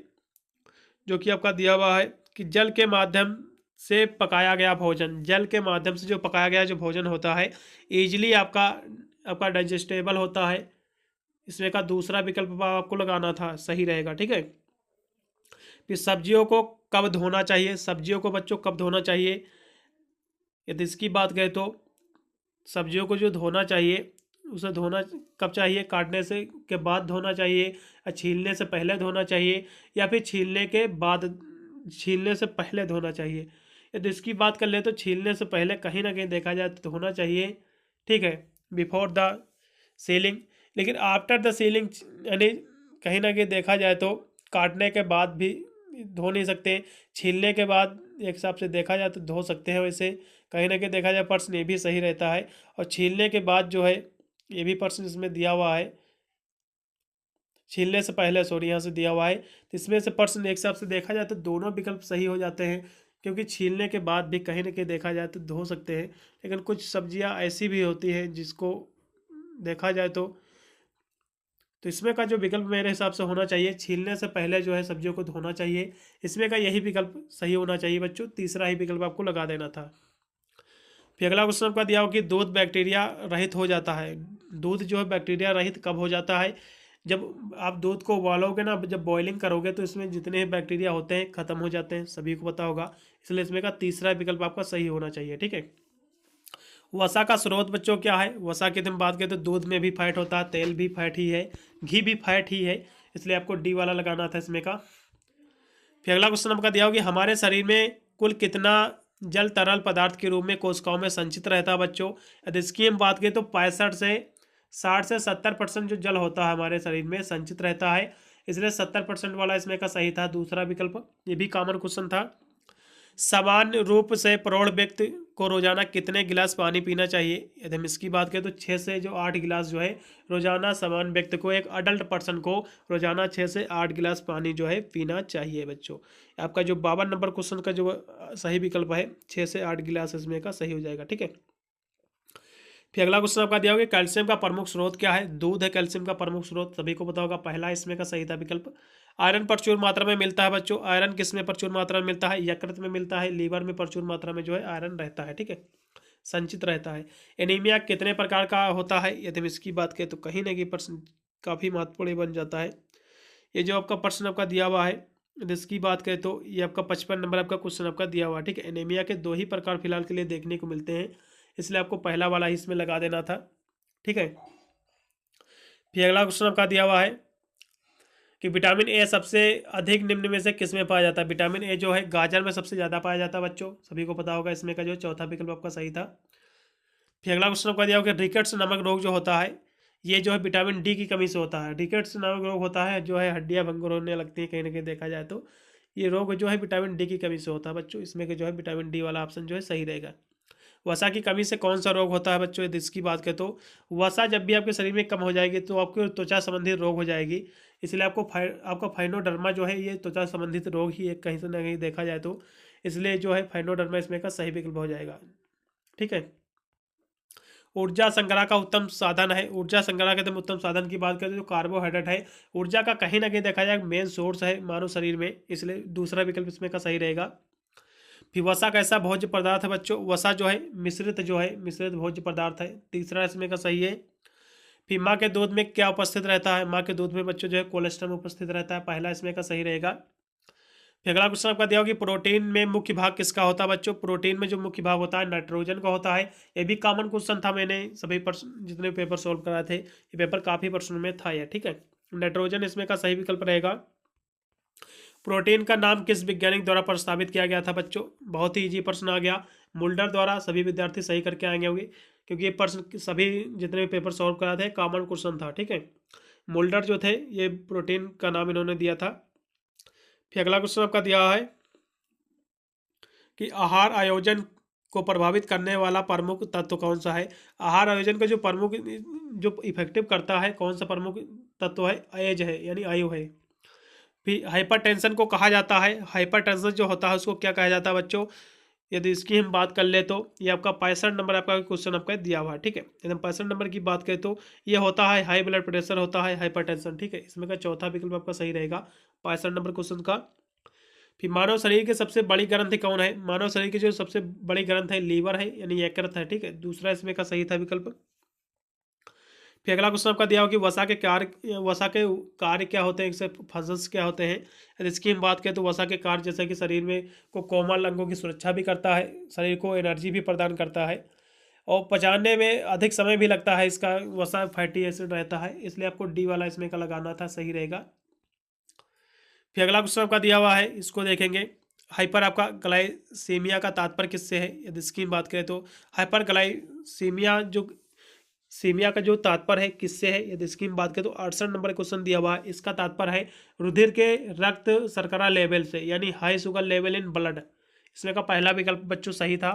जो कि आपका दिया हुआ है कि जल के माध्यम से पकाया गया भोजन, जल के माध्यम से जो पकाया गया जो भोजन होता है ईजिली आपका डाइजेस्टेबल होता है। इसमें का दूसरा विकल्प आपको लगाना था, सही रहेगा। ठीक है, फिर सब्जियों को कब धोना चाहिए, सब्जियों को बच्चों कब धोना चाहिए। यदि इसकी बात करें तो सब्जियों को जो धोना चाहिए उसे धोना कब चाहिए, काटने से के बाद धोना चाहिए, या छीलने से पहले धोना चाहिए, या फिर छीलने से पहले धोना चाहिए। यदि इसकी बात कर ले तो छीलने से पहले कहीं ना कहीं देखा जाए तो धोना चाहिए। ठीक है, बिफोर द सीलिंग, लेकिन आफ्टर द सीलिंग यानी कहीं ना कहीं देखा जाए तो काटने के बाद भी धो नहीं सकते, छीलने के बाद एक हिसाब से देखा जाए तो धो सकते हैं। वैसे कहीं ना कहीं देखा जाए प्रश्न ये भी सही रहता है, और छीलने के बाद जो है ये भी प्रश्न इसमें दिया हुआ है, छीलने से पहले सॉरी यहाँ से दिया हुआ है। तो इसमें से प्रश्न एक हिसाब से देखा जाए तो दोनों विकल्प सही हो जाते हैं, क्योंकि छीलने के बाद भी कहीं ना कहीं देखा जाए तो धो सकते हैं। लेकिन कुछ सब्जियाँ ऐसी भी होती हैं जिसको देखा जाए तो इसमें का जो विकल्प मेरे हिसाब से होना चाहिए, छीलने से पहले जो है सब्जियों को धोना चाहिए। इसमें का यही विकल्प सही होना चाहिए बच्चों, तीसरा ही विकल्प आपको लगा देना था। फिर अगला क्वेश्चन आपका दिया हो कि दूध बैक्टीरिया रहित हो जाता है, दूध जो है बैक्टीरिया रहित कब हो जाता है। जब आप दूध को उबालोगे ना, जब बॉइलिंग करोगे तो इसमें जितने बैक्टीरिया होते हैं खत्म हो जाते हैं, सभी को पता होगा। इसलिए इसमें का तीसरा विकल्प आपका सही होना चाहिए। ठीक है, वसा का स्रोत बच्चों क्या है, वसा की हम बात करें तो दूध में भी फैट होता है, तेल भी फैट ही है, घी भी फैट ही है, इसलिए आपको डी वाला लगाना था इसमें का। फिर अगला क्वेश्चन आपका दिया हो कि हमारे शरीर में कुल कितना जल तरल पदार्थ के रूप में कोशिकाओं में संचित रहता है बच्चों। यदि इसकी हम बात करें तो 65 से 60 से 70% जो जल होता है हमारे शरीर में संचित रहता है, इसलिए 70% वाला इसमें का सही था दूसरा विकल्प, ये भी कॉमन क्वेश्चन था। सामान्य रूप से प्रौढ़ व्यक्ति को रोजाना कितने गिलास पानी पीना चाहिए। यदि हम इसकी बात करें तो 6 से जो 8 गिलास जो है रोजाना सामान्य व्यक्ति को, एक अडल्ट पर्सन को रोजाना 6 से 8 गिलास पानी जो है पीना चाहिए बच्चों। आपका जो 52 नंबर क्वेश्चन का जो सही विकल्प है 6 से 8 गिलास इसमें का सही हो जाएगा। ठीक है, फिर अगला क्वेश्चन आपका दिया होगा कैल्शियम का प्रमुख स्रोत क्या है। दूध है कैल्शियम का प्रमुख स्रोत, सभी को पता होगा, पहला इसमें का सही था विकल्प। आयरन प्रचुर मात्रा में मिलता है बच्चों, आयरन किस में प्रचुर मात्रा में मिलता है, यकृत में मिलता है, लीवर में प्रचुर मात्रा में जो है आयरन रहता है। ठीक है, संचित रहता है। एनीमिया कितने प्रकार का होता है, यदि हम इसकी बात करें तो कहीं ना कहीं प्रश्न काफ़ी महत्वपूर्ण बन जाता है। ये जो आपका प्रश्न आपका दिया हुआ है, यदि इसकी बात करें तो ये आपका 55 नंबर आपका क्वेश्चन आपका दिया हुआ है। ठीक है, एनीमिया के 2 ही प्रकार फिलहाल के लिए देखने को मिलते हैं, इसलिए आपको पहला वाला ही इसमें लगा देना था। ठीक है, फिर अगला क्वेश्चन आपका दिया हुआ है कि विटामिन ए सबसे अधिक निम्न में से किस में पाया जाता है। विटामिन ए जो है गाजर में सबसे ज़्यादा पाया जाता है बच्चों, सभी को पता होगा, इसमें का जो चौथा विकल्प आपका सही था। फिर अगला क्वेश्चन आपका दिया होगा रिकेट्स नामक रोग जो होता है ये जो है विटामिन डी की कमी से होता है। रिकेट्स नामक रोग होता है जो है हड्डियाँ भंगुर होने लगती हैं, कहीं ना कहीं देखा जाए तो ये रोग जो है विटामिन डी की कमी से होता है बच्चों, इसमें के जो है विटामिन डी वाला ऑप्शन जो है सही रहेगा। वसा की कमी से कौन सा रोग होता है बच्चों, यदि इसकी बात करें तो वसा जब भी आपके शरीर में कम हो जाएगी तो आपको त्वचा संबंधित रोग हो जाएगी, इसलिए आपका फाइनोडर्मा जो है ये त्वचा संबंधित रोग ही एक कहीं से ना कहीं देखा जाए तो, इसलिए जो है फाइनोडर्मा इसमें का सही विकल्प हो जाएगा। ठीक है, ऊर्जा संग्रह का उत्तम साधन है, ऊर्जा संग्रह के उत्तम साधन की बात करें तो कार्बोहाइड्रेट है, ऊर्जा का कहीं ना कहीं देखा जाए मेन सोर्स है मानव शरीर में, इसलिए दूसरा विकल्प इसमें का सही रहेगा। फिर वसा कैसा भोज्य पदार्थ है बच्चों, वसा जो है मिश्रित भोज्य पदार्थ है, तीसरा इसमें का सही है। फिर माँ के दूध में क्या उपस्थित रहता है, माँ के दूध में बच्चों जो है कोलेस्ट्रॉल उपस्थित रहता है, पहला इसमें का सही रहेगा। फिर अगला क्वेश्चन आपका दिया होगा कि प्रोटीन में मुख्य भाग किसका होता है बच्चों, प्रोटीन में जो मुख्य भाग होता है नाइट्रोजन का होता है। ये भी कॉमन क्वेश्चन था, मैंने सभी जितने पेपर सोल्व कराए थे ये पेपर काफ़ी प्रश्नों में था यह। ठीक है, नाइट्रोजन इसमें का सही विकल्प रहेगा। प्रोटीन का नाम किस वैज्ञानिक द्वारा प्रस्तावित किया गया था बच्चों? बहुत ही इजी प्रश्न आ गया। मुल्डर द्वारा। सभी विद्यार्थी सही करके आएंगे होंगे, क्योंकि ये प्रश्न सभी जितने भी पेपर सॉल्व करा थे कॉमन क्वेश्चन था। ठीक है, मुल्डर जो थे ये प्रोटीन का नाम इन्होंने दिया था। फिर अगला क्वेश्चन आपका दिया है कि आहार आयोजन को प्रभावित करने वाला प्रमुख तत्व कौन सा है? आहार आयोजन का जो प्रमुख जो इफेक्टिव करता है कौन सा प्रमुख तत्व है? एज है, यानी आयु है। फिर हाइपरटेंशन को कहा जाता है, हाइपरटेंशन जो होता है उसको क्या कहा जाता है बच्चों? यदि इसकी हम बात कर ले तो ये आपका 65 नंबर आपका क्वेश्चन आपका दिया हुआ है। ठीक है, यदि हम 65 नंबर की बात करें तो ये होता है हाई ब्लड प्रेशर, होता है हाइपरटेंशन। ठीक है, इसमें का चौथा विकल्प आपका सही रहेगा 65 नंबर क्वेश्चन का। फिर मानव शरीर की सबसे बड़ी ग्रंथि कौन है? मानव शरीर की जो सबसे बड़ी ग्रंथ है लीवर है, यानी यकृत है। ठीक है, दूसरा इसमें का सही था विकल्प। फिर अगला क्वेश्चन आपका दिया हो कि वसा के कार्य क्या होते हैं, इससे फंक्शंस क्या होते हैं? यदि इसकी हम बात करें तो वसा के कार्य जैसे कि शरीर में को कोमल अंगों की सुरक्षा भी करता है, शरीर को एनर्जी भी प्रदान करता है, और पचाने में अधिक समय भी लगता है। इसका वसा फैटी एसिड रहता है, इसलिए आपको डी वाला इसमें का लगाना था, सही रहेगा। फिर अगला क्वेश्चन आपका दिया हुआ है, इसको देखेंगे। हाइपर आपका ग्लाइसीमिया का तात्पर्य किससे है? यदि इसकी बात करें तो हाइपर ग्लाइसीमिया जो सीमिया का जो तात्पर्य है किससे है? यदि इसकी बात करें तो 68 नंबर क्वेश्चन दिया हुआ है, इसका तात्पर्य है रुधिर के रक्त शर्करा लेवल से, यानी high sugar level in blood. इसमें का पहला विकल्प बच्चों सही था।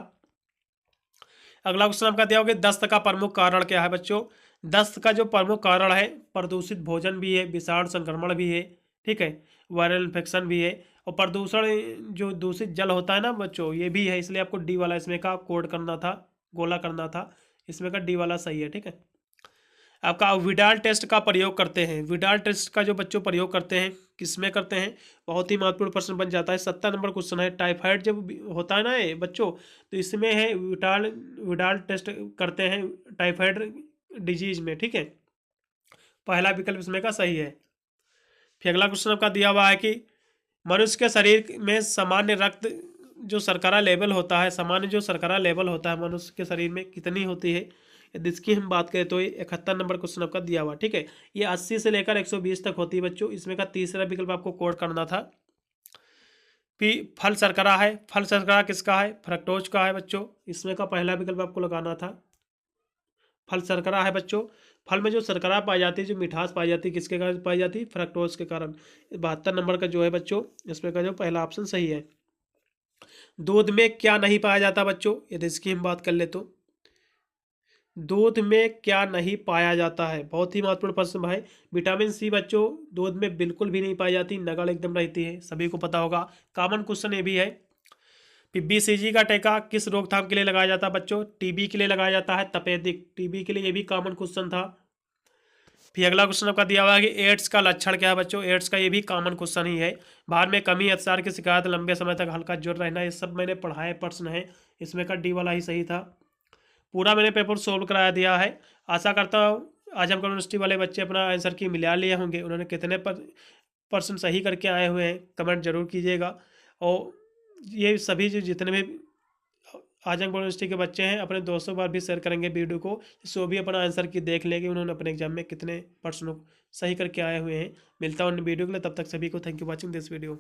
अगला क्वेश्चन आपका दिया होगा दस्त का प्रमुख कारण क्या है बच्चों? दस्त का जो प्रमुख कारण है प्रदूषित भोजन भी है, विषाणु संक्रमण भी है, ठीक है, वायरल इन्फेक्शन भी है, और प्रदूषण जो दूषित जल होता है ना बच्चों, ये भी है। इसलिए आपको डी वाला इसमें का कोड करना था, गोला करना था। इसमें का डी वाला सही है। ठीक है, आपका विडाल टेस्ट का प्रयोग करते हैं। विडाल टेस्ट का जो बच्चों प्रयोग करते हैं किसमें करते हैं? बहुत ही महत्वपूर्ण प्रश्न बन जाता है। 70 नंबर क्वेश्चन है। टाइफाइड जब होता है ना ये बच्चों, तो इसमें है विडाल टेस्ट करते हैं टाइफाइड डिजीज में। ठीक है, पहला विकल्प इसमें का सही है। फिर अगला क्वेश्चन आपका दिया हुआ है कि मनुष्य के शरीर में सामान्य रक्त जो शर्करा लेवल होता है, सामान्य जो शर्करा लेवल होता है मनुष्य के शरीर में कितनी होती है? यदि इसकी हम बात करें तो ये 71 नंबर क्वेश्चन आपका दिया हुआ। ठीक है, ये 80 से लेकर 120 तक होती है बच्चों। इसमें का तीसरा विकल्प आपको कोड करना था। फिर फल शर्करा है, फल शर्करा किसका है? फ्रक्टोज का है बच्चों। इसमें का पहला विकल्प आपको लगाना था। फल शर्करा है बच्चों। फल में जो शर्करा पाई जाती है, जो मिठास पाई जाती है, किसके कारण पाई जाती है? फ्रक्टोज के कारण। 72 नंबर का जो है बच्चों, इसमें का जो पहला ऑप्शन सही है। दूध में क्या नहीं पाया जाता बच्चों? यदि इसकी हम बात कर ले तो दूध में क्या नहीं पाया जाता है? बहुत ही महत्वपूर्ण प्रश्न भाई। विटामिन सी बच्चों दूध में बिल्कुल भी नहीं पाई जाती, नगण्य एकदम रहती है, सभी को पता होगा, कॉमन क्वेश्चन ये भी है। फिर BCG का टीका किस रोकथाम के लिए लगाया जाता है बच्चों? टीबी के लिए लगाया जाता है, तपेदिक टीबी के लिए, ये भी कॉमन क्वेश्चन था। फिर अगला क्वेश्चन आपका दिया हुआ है कि एड्स का लक्षण क्या है बच्चों? एड्स का ये भी कॉमन क्वेश्चन ही है। बाहर में कमी, अतिसार की शिकायत, लंबे समय तक हल्का ज्वर रहना, ये सब मैंने पढ़ाए प्रश्न है। इसमें का डी वाला ही सही था। पूरा मैंने पेपर सोल्व कराया दिया है। आशा करता हूँ आजमगढ़ यूनिवर्सिटी वाले बच्चे अपना आंसर की मिला लिए होंगे। उन्होंने कितने परसेंट सही करके आए हुए हैं कमेंट जरूर कीजिएगा। और ये सभी जो जितने भी आजमगढ़ यूनिवर्सिटी के बच्चे हैं अपने दोस्तों पर भी शेयर करेंगे वीडियो को, जिससे वो भी अपना आंसर की देख लेंगे उन्होंने अपने एग्जाम में कितने प्रश्नों सही करके आए हुए हैं। मिलता हूँ वीडियो के लिए, तब तक सभी को thank you watching this video.